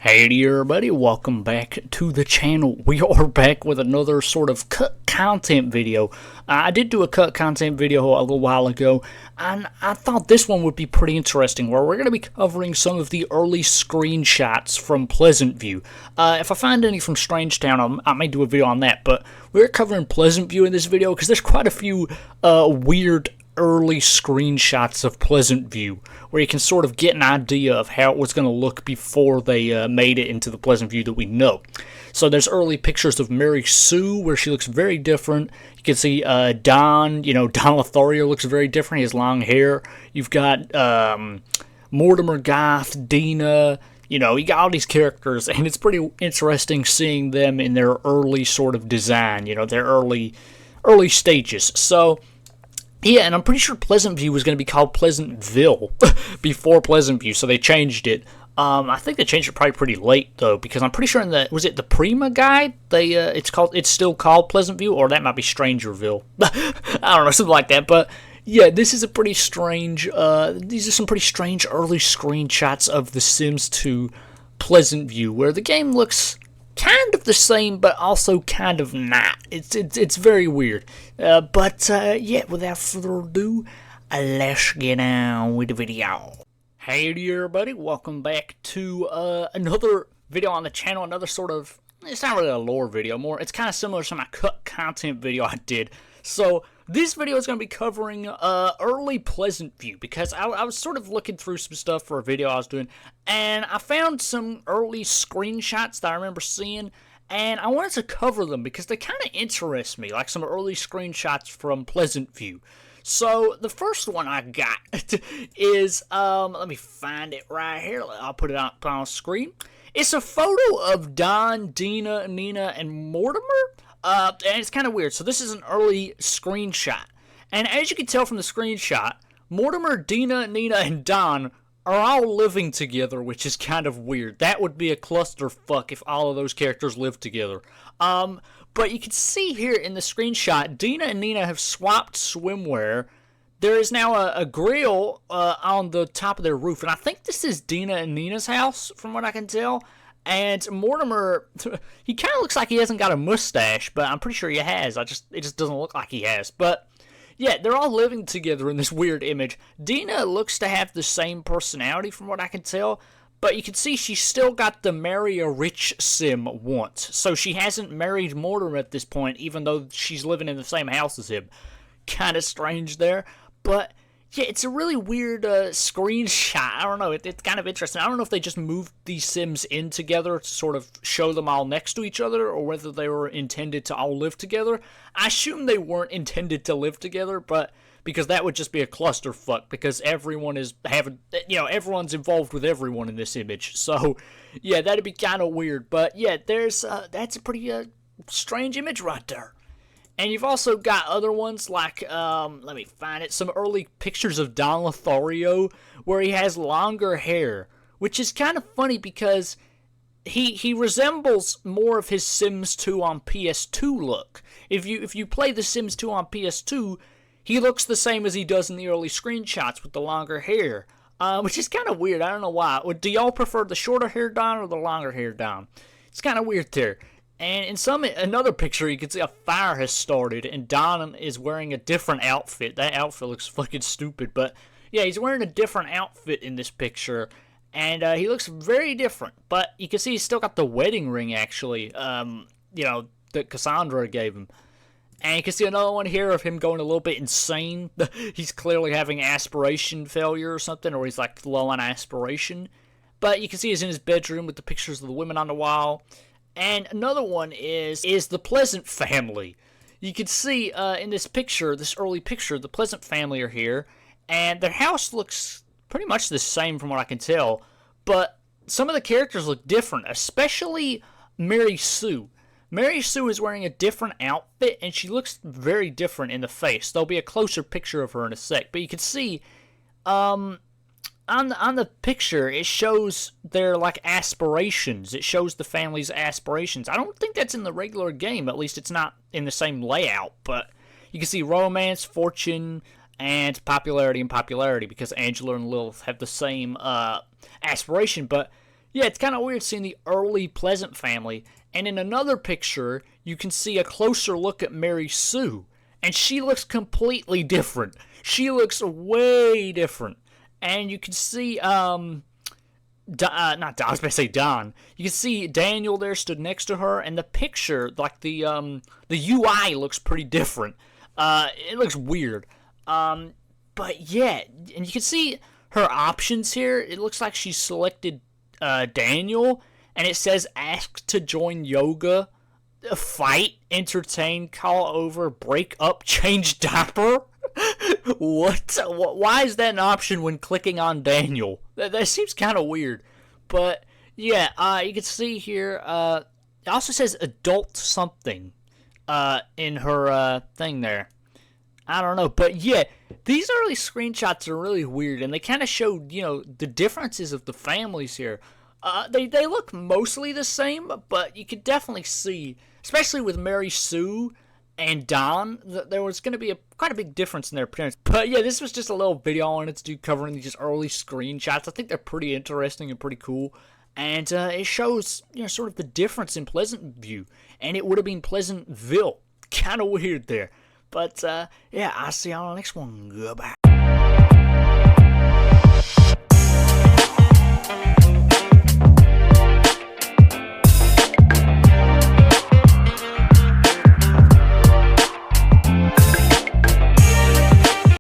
Hey everybody, welcome back to the channel. We are back with another sort of cut content video. I did do a cut content video a little while ago, and I thought this one would be pretty interesting, where we're going to be covering some of the early screenshots from Pleasantview. If I find any from Strangetown, I may do a video on that, but we're covering Pleasantview in this video because there's quite a few weird early screenshots of Pleasantview where you can sort of get an idea of how it was going to look before they made it into the Pleasantview that we know. So there's early pictures of Mary Sue where she looks very different. You can see Don Lethario looks very different. He has long hair. You've got Mortimer Goth, Dina. You got all these characters, and it's pretty interesting seeing them in their early sort of design, their early stages. So yeah, and I'm pretty sure Pleasantview was going to be called Pleasantville before Pleasantview, so they changed it. I think they changed it probably pretty late though, because I'm pretty sure in the Prima guide it's still called Pleasantview, or that might be Strangerville. I don't know, something like that. But yeah, this is a pretty strange. These are some pretty strange early screenshots of The Sims 2 Pleasantview, where the game looks kind of the same, but also kind of not. It's very weird. But yeah, without further ado, let's get on with the video. Hey everybody, welcome back to another video on the channel. Another sort of, it's not really a lore video, it's kind of similar to my cut content video I did. So this video is going to be covering early Pleasantview, because I was sort of looking through some stuff for a video I was doing, and I found some early screenshots that I remember seeing, and I wanted to cover them because they kind of interest me, like some early screenshots from Pleasantview. So the first one I got is, let me find it right here. I'll put it on screen. It's a photo of Don, Dina, Nina, and Mortimer. And it's kind of weird. So this is an early screenshot. And as you can tell from the screenshot, Mortimer, Dina, Nina, and Don are all living together, which is kind of weird. That would be a clusterfuck if all of those characters lived together. But you can see here in the screenshot, Dina and Nina have swapped swimwear. There is now a grill on the top of their roof. And I think this is Dina and Nina's house, from what I can tell. And Mortimer, he kind of looks like he hasn't got a mustache, but I'm pretty sure he has. It just doesn't look like he has. But yeah, they're all living together in this weird image. Dina looks to have the same personality, from what I can tell, but you can see she's still got the marry a rich sim want. So she hasn't married Mortimer at this point, even though she's living in the same house as him. Kind of strange there, but yeah, it's a really weird screenshot. I don't know. It's kind of interesting. I don't know if they just moved these Sims in together to sort of show them all next to each other, or whether they were intended to all live together. I assume they weren't intended to live together, but because that would just be a clusterfuck, because everyone's involved with everyone in this image. So yeah, that'd be kind of weird. But yeah, that's a pretty strange image right there. And you've also got other ones like, let me find it, some early pictures of Don Lethario where he has longer hair, which is kind of funny because he resembles more of his Sims 2 on PS2 look. If you play the Sims 2 on PS2, he looks the same as he does in the early screenshots with the longer hair, which is kind of weird. I don't know why. Do y'all prefer the shorter hair Don or the longer hair Don? It's kind of weird there. And in another picture, you can see a fire has started, and Don is wearing a different outfit. That outfit looks fucking stupid, but yeah, he's wearing a different outfit in this picture, and he looks very different. But you can see he's still got the wedding ring, actually, that Cassandra gave him. And you can see another one here of him going a little bit insane. He's clearly having aspiration failure or something, or he's like low on aspiration. But you can see he's in his bedroom with the pictures of the women on the wall. And another one is the Pleasant family. You can see in this picture, this early picture, the Pleasant family are here, and their house looks pretty much the same from what I can tell, but some of the characters look different, especially Mary Sue. Mary Sue is wearing a different outfit, and she looks very different in the face. There'll be a closer picture of her in a sec, but you can see, on the picture, it shows their, like, aspirations. It shows the family's aspirations. I don't think that's in the regular game. At least it's not in the same layout. But you can see romance, fortune, and popularity, because Angela and Lilith have the same aspiration. But Yeah, it's kind of weird seeing the early Pleasant family. And in another picture, you can see a closer look at Mary Sue. And she looks completely different. She looks way different. And you can see, not Don, I was about to say Don. You can see Daniel there stood next to her, and the picture, like the UI looks pretty different. It looks weird. But yeah, and you can see her options here. It looks like she selected Daniel, and it says ask to join yoga, fight, entertain, call over, break up, change diaper. What? Why is that an option when clicking on Daniel? That seems kind of weird. But yeah, you can see here. It also says adult something in her thing there. I don't know, but yeah, these early screenshots are really weird, and they kind of show, the differences of the families here. They look mostly the same, but you could definitely see, especially with Mary Sue and Don, that there was going to be quite a big difference in their appearance. But yeah, this was just a little video I wanted to do covering these early screenshots. I think they're pretty interesting and pretty cool. And it shows, sort of the difference in Pleasantview. And it would have been Pleasantville. Kind of weird there. But, yeah, I'll see you on the next one. Goodbye.